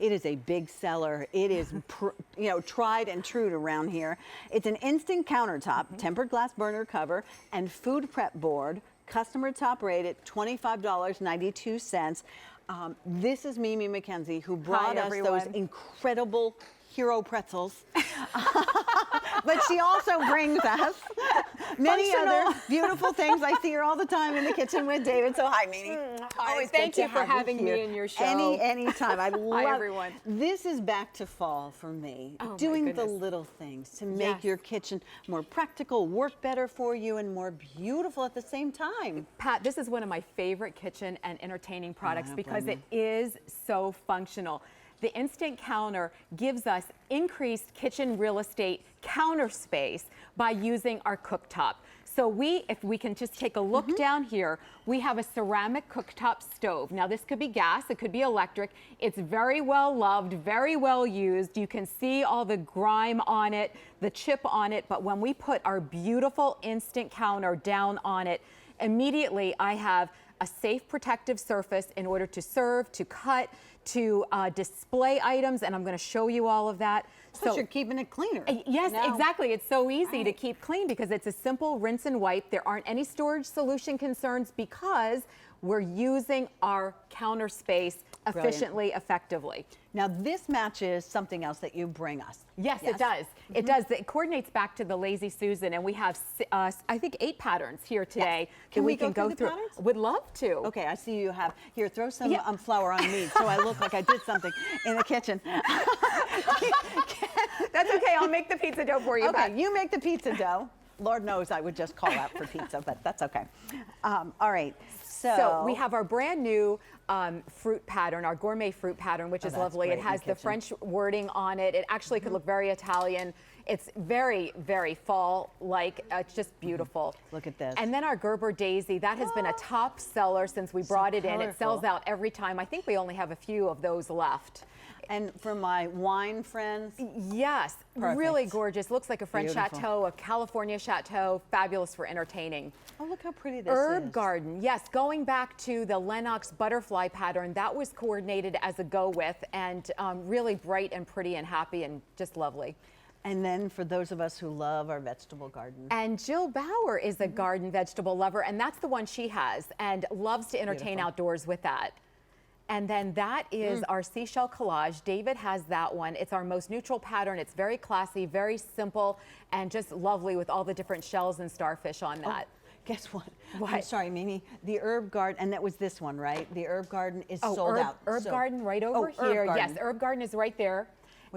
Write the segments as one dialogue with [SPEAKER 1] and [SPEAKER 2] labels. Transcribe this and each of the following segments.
[SPEAKER 1] It is a big seller. It is, you know, tried and true around here. It's an instant countertop, tempered glass burner cover, and food prep board. Customer top rated, $25.92. This is Mimi McKenzie, who brought us those incredible hero pretzels. But she also brings us many other beautiful things. I see her all the time in the kitchen with David. So hi, Mimi.
[SPEAKER 2] Hi, thank you for having me in your show.
[SPEAKER 1] Anytime. I love
[SPEAKER 2] everyone.
[SPEAKER 1] This is back to fall for me. Doing the little things to make your kitchen more practical, work better for you, and more beautiful at the same time.
[SPEAKER 2] Pat, this is one of my favorite kitchen and entertaining products because it is so functional. The Instant Counter gives us increased kitchen real estate counter space by using our cooktop. So if we can just take a look down here, we have a ceramic cooktop stove. Now this could be gas, it could be electric. It's very well loved, very well used. You can see all the grime on it, the chip on it, but when we put our beautiful Instant Counter down on it, immediately I have a safe protective surface in order to serve, to cut, to display items, and I'm going to show you all of that.
[SPEAKER 1] So you're keeping it cleaner.
[SPEAKER 2] Yes, exactly. It's so easy to keep clean because it's a simple rinse and wipe. There aren't any storage solution concerns because we're using our counter space efficiently, effectively.
[SPEAKER 1] Now this matches something else that you bring us.
[SPEAKER 2] Yes, it does. It does. It coordinates back to the Lazy Susan, and we have, I think, 8 patterns here today that we can go through.
[SPEAKER 1] Patterns?
[SPEAKER 2] Would love to.
[SPEAKER 1] Okay, I see you have. Here, throw some flour on me so I look like I did something in the kitchen.
[SPEAKER 2] That's okay. I'll make the pizza dough for you.
[SPEAKER 1] Okay, you make the pizza dough. Lord knows I would just call out for pizza, but that's okay. All right.
[SPEAKER 2] So we have our brand new fruit pattern, our gourmet fruit pattern, which is lovely. It has the French wording on it. It actually could look very Italian. It's very, very fall-like. It's just beautiful.
[SPEAKER 1] Look at this.
[SPEAKER 2] And then our Gerber Daisy, that has been a top seller since we brought it in. It sells out every time. I think we only have a few of those left.
[SPEAKER 1] And for my wine friends?
[SPEAKER 2] Yes, really gorgeous. Looks like a French chateau, a California chateau. Fabulous for entertaining.
[SPEAKER 1] Oh, look how pretty this is.
[SPEAKER 2] Herb garden, yes. Going back to the Lennox butterfly pattern, that was coordinated as a go with, and really bright and pretty and happy and just lovely.
[SPEAKER 1] And then for those of us who love our vegetable garden.
[SPEAKER 2] And Jill Bauer is a garden vegetable lover, and that's the one she has, and loves to entertain outdoors with that. And then that is our seashell collage. David has that one. It's our most neutral pattern. It's very classy, very simple, and just lovely with all the different shells and starfish on that.
[SPEAKER 1] Guess what? I'm sorry, Mimi. The herb garden, and that was this one, right? The herb garden is sold out.
[SPEAKER 2] Herb garden right over here. Yes, herb garden is right there.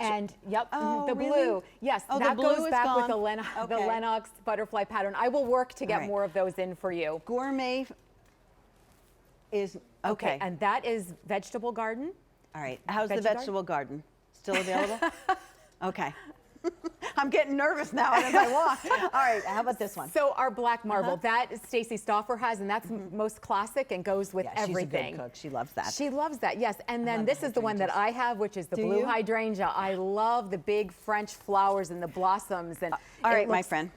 [SPEAKER 2] And the blue. Yes, that goes back with the Lennox butterfly pattern. I will work to get more of those in for you.
[SPEAKER 1] Gourmet is okay.
[SPEAKER 2] And that is vegetable garden.
[SPEAKER 1] All right. How's the vegetable garden? Still available? Okay. I'm getting nervous now as I walk. All right, how about this one?
[SPEAKER 2] So our black marble, that Stacy Stauffer has, and that's most classic and goes with everything.
[SPEAKER 1] She's a good cook. She loves that.
[SPEAKER 2] She loves that, yes. And then this is the one that I have, which is the blue hydrangea. I love the big French flowers and the blossoms. And
[SPEAKER 1] all right, my friend.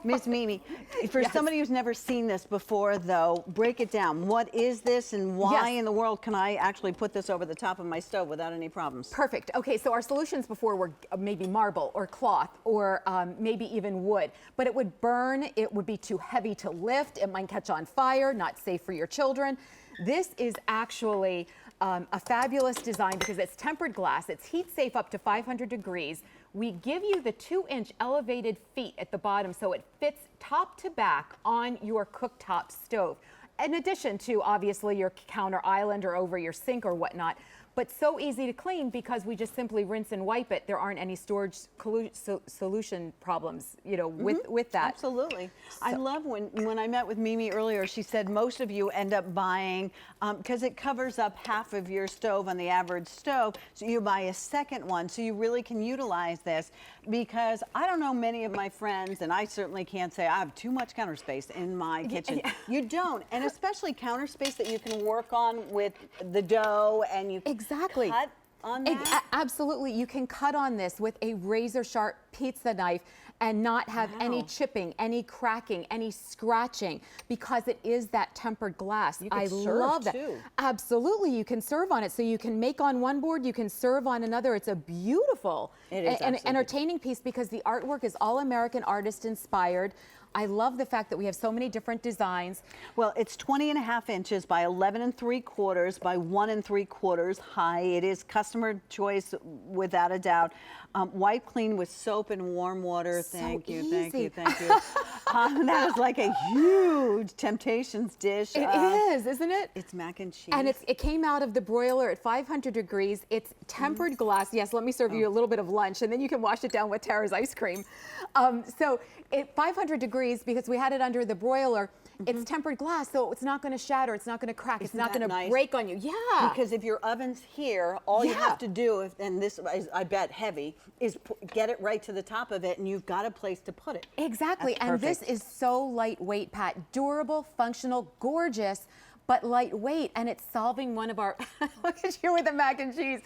[SPEAKER 1] Miss Mimi, for somebody who's never seen this before, though, break it down. What is this, and why in the world can I actually put this over the top of my stove without any problems?
[SPEAKER 2] Perfect. Okay, so our solutions before were maybe marble or cloth or maybe even wood, but it would burn, it would be too heavy to lift, it might catch on fire, not safe for your children. This is actually a fabulous design because it's tempered glass, it's heat safe up to 500 degrees. We give you the 2-inch elevated feet at the bottom so it fits top to back on your cooktop stove. In addition to obviously your counter island or over your sink or whatnot. But so easy to clean because we just simply rinse and wipe it. There aren't any storage solution problems, you know, with that.
[SPEAKER 1] Absolutely. So, I love when I met with Mimi earlier, she said most of you end up buying, because it covers up half of your stove on the average stove, so you buy a second one, so you really can utilize this, because I don't know many of my friends, and I certainly can't say I have too much counter space in my kitchen. You don't, and especially counter space that you can work on with the dough and you
[SPEAKER 2] Exactly.
[SPEAKER 1] cut on that?
[SPEAKER 2] Absolutely. You can cut on this with a razor sharp pizza knife and not have any chipping, any cracking, any scratching, because it is that tempered glass.
[SPEAKER 1] You can
[SPEAKER 2] I
[SPEAKER 1] serve,
[SPEAKER 2] love that.
[SPEAKER 1] too.
[SPEAKER 2] Absolutely, you can serve on it. So you can make on one board, you can serve on another. It's a beautiful
[SPEAKER 1] It is
[SPEAKER 2] and
[SPEAKER 1] absolutely
[SPEAKER 2] entertaining piece because the artwork is all American artist inspired. I love the fact that we have so many different designs.
[SPEAKER 1] Well, it's 20.5 inches by 11 3/4 by 1 3/4 high. It is customer choice without a doubt. Wipe clean with soap and warm water.
[SPEAKER 2] So
[SPEAKER 1] Thank you,
[SPEAKER 2] easy.
[SPEAKER 1] thank you, thank you. That is like a huge Temptations dish.
[SPEAKER 2] It is, isn't it?
[SPEAKER 1] It's mac and cheese.
[SPEAKER 2] And it came out of the broiler at 500 degrees. It's tempered glass. Yes, let me serve you a little bit of lunch, and then you can wash it down with Tara's ice cream. So at 500 degrees, because we had it under the broiler, it's tempered glass, so it's not going to shatter. It's not going to crack. It's not going to break on you. Yeah.
[SPEAKER 1] Because if your oven's here, all you have to do, and this is, I bet, heavy, is get it right to the top of it, and you've got a place to put it.
[SPEAKER 2] Exactly.
[SPEAKER 1] That's
[SPEAKER 2] And this
[SPEAKER 1] perfect.
[SPEAKER 2] is so lightweight, Pat. Durable, functional, gorgeous, but lightweight. And it's solving one of our, look at you with the mac and cheese.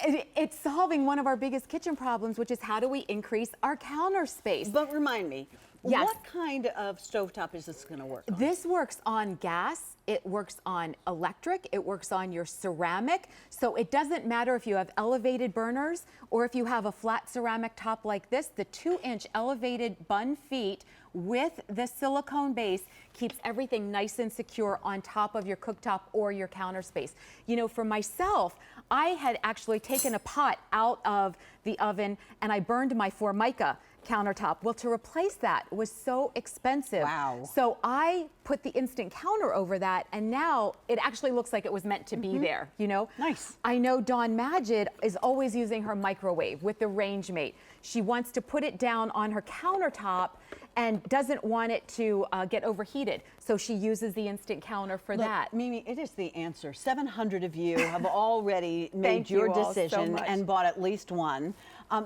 [SPEAKER 2] It's solving one of our biggest kitchen problems, which is how do we increase our counter space?
[SPEAKER 1] But remind me,
[SPEAKER 2] Yes.
[SPEAKER 1] what kind of stovetop is this going to work on?
[SPEAKER 2] This works on gas, it works on electric, it works on your ceramic. So it doesn't matter if you have elevated burners or if you have a flat ceramic top like this. The 2-inch elevated bun feet with the silicone base keeps everything nice and secure on top of your cooktop or your counter space. You know, for myself, I had actually taken a pot out of the oven and I burned my Formica countertop. Well, to replace that was so expensive.
[SPEAKER 1] Wow.
[SPEAKER 2] So I put the instant counter over that, and now it actually looks like it was meant to be there, you know?
[SPEAKER 1] Nice.
[SPEAKER 2] I know Dawn Magid is always using her microwave with the Range Mate. She wants to put it down on her countertop and doesn't want it to get overheated. So she uses the instant counter for
[SPEAKER 1] Look,
[SPEAKER 2] that.
[SPEAKER 1] Mimi, it is the answer. 700 of you have already made
[SPEAKER 2] Thank
[SPEAKER 1] your
[SPEAKER 2] you all so
[SPEAKER 1] decision
[SPEAKER 2] much.
[SPEAKER 1] and bought at least one.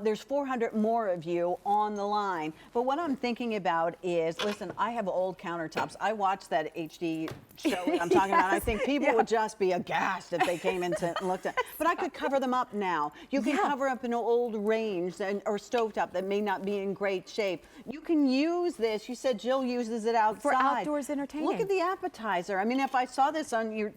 [SPEAKER 1] There's 400 more of you on the line. But what I'm thinking about is, listen, I have old countertops. I watched that HD show that I'm talking about. I think people would just be aghast if they came into and looked at. But I could cover them up now. You can cover up an old range or stovetop that may not be in great shape. You can use this. You said Jill uses it outside.
[SPEAKER 2] For outdoors entertaining.
[SPEAKER 1] Look at the appetizer. I mean, if I saw this on your,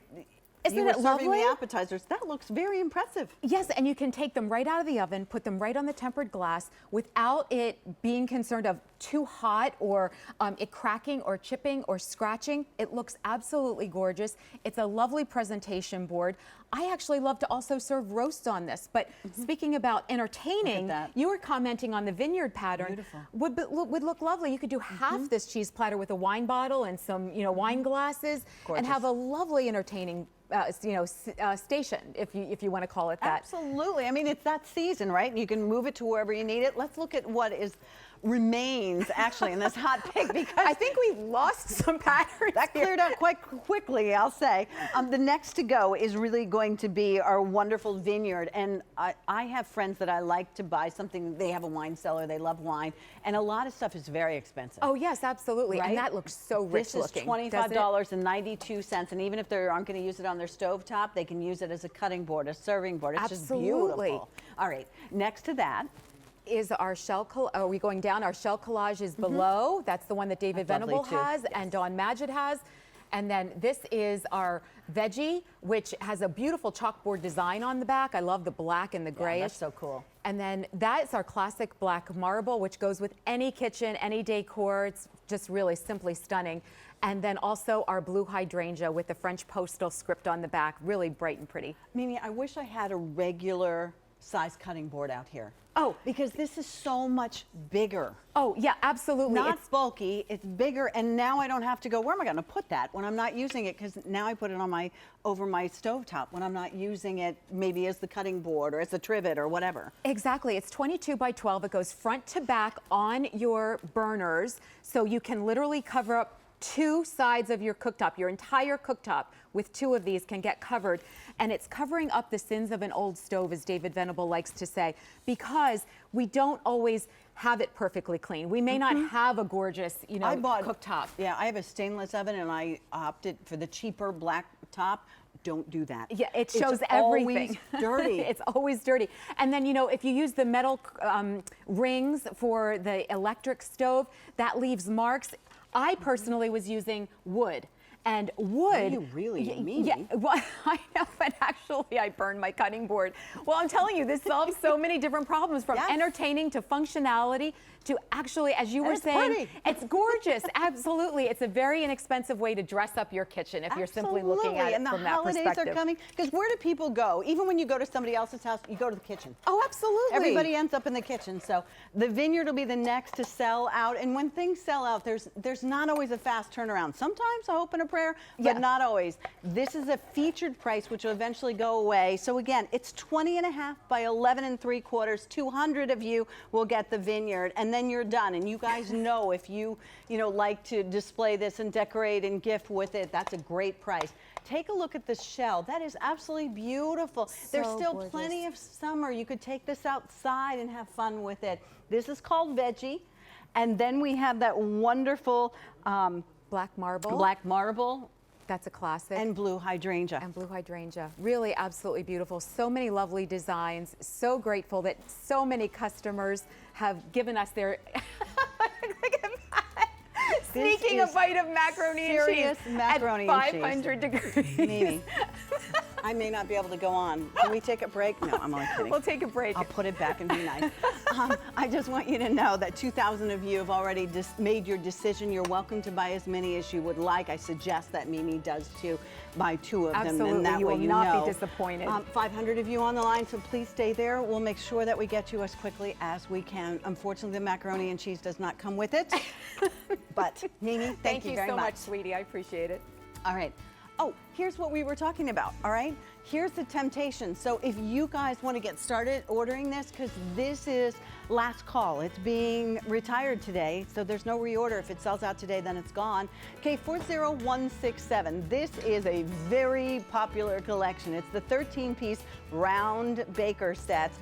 [SPEAKER 2] Isn't
[SPEAKER 1] you were
[SPEAKER 2] it
[SPEAKER 1] serving
[SPEAKER 2] lovely?
[SPEAKER 1] the appetizers, that looks very impressive.
[SPEAKER 2] Yes, and you can take them right out of the oven, put them right on the tempered glass without it being concerned of too hot or it cracking or chipping or scratching. It looks absolutely gorgeous. It's a lovely presentation board. I actually love to also serve roasts on this, but speaking about entertaining,
[SPEAKER 1] that.
[SPEAKER 2] you were commenting on the vineyard pattern.
[SPEAKER 1] Beautiful.
[SPEAKER 2] Would look lovely. You could do half this cheese platter with a wine bottle and some, wine glasses and have a lovely entertaining station, if you want to call it that.
[SPEAKER 1] Absolutely. I mean, it's that season, right? You can move it to wherever you need it. Let's look at what remains actually in this hot pig, because
[SPEAKER 2] I think we lost some patterns.
[SPEAKER 1] that cleared out quite quickly, I'll say. The next to go is really going to be our wonderful vineyard. And I have friends that I like to buy something. They have a wine cellar. They love wine. And a lot of stuff is very expensive.
[SPEAKER 2] Oh, yes, absolutely.
[SPEAKER 1] Right?
[SPEAKER 2] And that looks so rich looking.
[SPEAKER 1] This is $25.92. And even if they aren't going to use it on their stovetop, they can use it as a cutting board, a serving board. It's
[SPEAKER 2] Absolutely.
[SPEAKER 1] just beautiful. All right. Next to that
[SPEAKER 2] is our shell collage. Are we going down? Our shell collage is below. That's the one that David
[SPEAKER 1] That's lovely,
[SPEAKER 2] Venable
[SPEAKER 1] too.
[SPEAKER 2] has
[SPEAKER 1] Yes.
[SPEAKER 2] and Dawn Magid has. And then this is our veggie, which has a beautiful chalkboard design on the back. I love the black and the grayish.
[SPEAKER 1] that's so cool.
[SPEAKER 2] And then that's our classic black marble, which goes with any kitchen, any decor. It's just really simply stunning. And then also our blue hydrangea with the French postal script on the back, really bright and pretty.
[SPEAKER 1] Mimi, I wish I had a regular size cutting board out here.
[SPEAKER 2] Oh.
[SPEAKER 1] Because this is so much bigger.
[SPEAKER 2] Oh, yeah, absolutely.
[SPEAKER 1] Not bulky, it's bigger, and now I don't have to go, where am I going to put that when I'm not using it? Because now I put it on over my stovetop when I'm not using it, maybe as the cutting board or as the trivet or whatever.
[SPEAKER 2] Exactly. It's 22 by 12. It goes front to back on your burners, so you can literally cover up 2 sides of your cooktop. Your entire cooktop with 2 of these can get covered, and it's covering up the sins of an old stove, as David Venable likes to say, because we don't always have it perfectly clean. We may not have a gorgeous,
[SPEAKER 1] I bought
[SPEAKER 2] cooktop.
[SPEAKER 1] Yeah, I have a stainless oven, and I opted for the cheaper black top Don't do that.
[SPEAKER 2] Yeah, it shows
[SPEAKER 1] it's
[SPEAKER 2] everything.
[SPEAKER 1] Always dirty.
[SPEAKER 2] It's always dirty. And then, you know, if you use the metal rings for the electric stove, that leaves marks. I personally was using wood. And wood.
[SPEAKER 1] You really mean?
[SPEAKER 2] Yeah, well, I know, but actually I burned my cutting board. Well, I'm telling you, this solves so many different problems, from
[SPEAKER 1] Yes.
[SPEAKER 2] entertaining to functionality to actually, as you were saying,
[SPEAKER 1] pretty.
[SPEAKER 2] it's gorgeous. Absolutely. It's a very inexpensive way to dress up your kitchen if you're simply looking at it
[SPEAKER 1] and
[SPEAKER 2] from
[SPEAKER 1] the
[SPEAKER 2] that
[SPEAKER 1] holidays
[SPEAKER 2] perspective.
[SPEAKER 1] are coming. Because where do people go? Even when you go to somebody else's house, you go to the kitchen.
[SPEAKER 2] Oh, absolutely.
[SPEAKER 1] Everybody ends up in the kitchen. So the vineyard will be the next to sell out. And when things sell out, there's not always a fast turnaround. Sometimes a hope and a prayer, but
[SPEAKER 2] Yeah.
[SPEAKER 1] not always. This is a featured price, which will eventually go away. So again, it's 20.5 by 11 3/4. 200 of you will get the vineyard, and then you're done. And you guys know, if you like to display this and decorate and gift with it, that's a great price. Take a look at the shell. That is absolutely beautiful. There's still
[SPEAKER 2] gorgeous.
[SPEAKER 1] plenty of summer. You could take this outside and have fun with it. This is called veggie. And then we have that wonderful
[SPEAKER 2] Black marble.
[SPEAKER 1] black marble
[SPEAKER 2] That's a classic.
[SPEAKER 1] and blue hydrangea.
[SPEAKER 2] And blue hydrangea. Really absolutely beautiful. So many lovely designs. So grateful that so many customers have given us their look at that. Sneaking a
[SPEAKER 1] is
[SPEAKER 2] bite of macaroni and
[SPEAKER 1] serious
[SPEAKER 2] cheese
[SPEAKER 1] macaroni
[SPEAKER 2] at
[SPEAKER 1] and
[SPEAKER 2] 500 degrees.
[SPEAKER 1] Mimi, I may not be able to go on. Can we take a break? No, I'm only kidding.
[SPEAKER 2] We'll take a break.
[SPEAKER 1] I'll put it back and be nice. I just want you to know that 2,000 of you have already made your decision. You're welcome to buy as many as you would like. I suggest that Mimi does too. Buy 2 of them,
[SPEAKER 2] Absolutely.
[SPEAKER 1] and that
[SPEAKER 2] You
[SPEAKER 1] way
[SPEAKER 2] will
[SPEAKER 1] you
[SPEAKER 2] not
[SPEAKER 1] know.
[SPEAKER 2] be disappointed.
[SPEAKER 1] 500 of you on the line, so please stay there. We'll make sure that we get you as quickly as we can. Unfortunately, the macaroni and cheese does not come with it. But Mimi, thank you very
[SPEAKER 2] so much, sweetie. I appreciate it.
[SPEAKER 1] All right. Oh, here's what we were talking about, all right? Here's the temptation. So if you guys want to get started ordering this, because this is last call. It's being retired today, so there's no reorder. If it sells out today, then it's gone. Okay, 40167. This is a very popular collection. It's the 13-piece round baker sets.